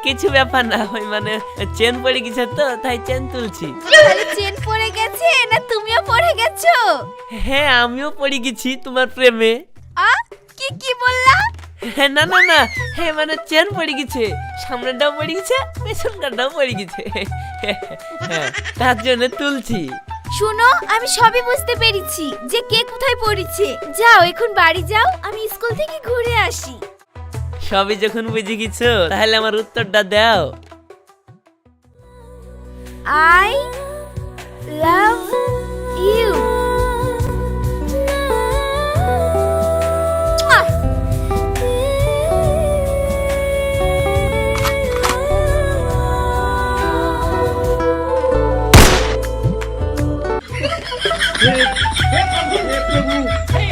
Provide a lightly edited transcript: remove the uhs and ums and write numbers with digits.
কিছু ব্যাপার না, ওই মানে চেন পড়ে গেছে তো তাই চেন তুলছি। তাহলে চেন পড়ে গেছে না তুমিও পড়ে গেছো? হ্যাঁ আমিও পড়ে গেছি তোমার প্রেমে। আ কি কি বললা? না না না, হ্যাঁ মানে চেন পড়ে গেছে, সামনেটাও পড়ে গেছে পেছনটাও পড়ে গেছে, হ্যাঁ তার জন্য তুলছি। শুনো, আমি সবই বুঝতে পেরেছি যে কে কোথায় পড়েছে। যাও এখন বাড়ি যাও, আমি স্কুল থেকে ঘুরে আসি। সবই যখন বুঝে গেছো তাহলে আমার উত্তরটা দাও। I love you. Hey Prabhu hey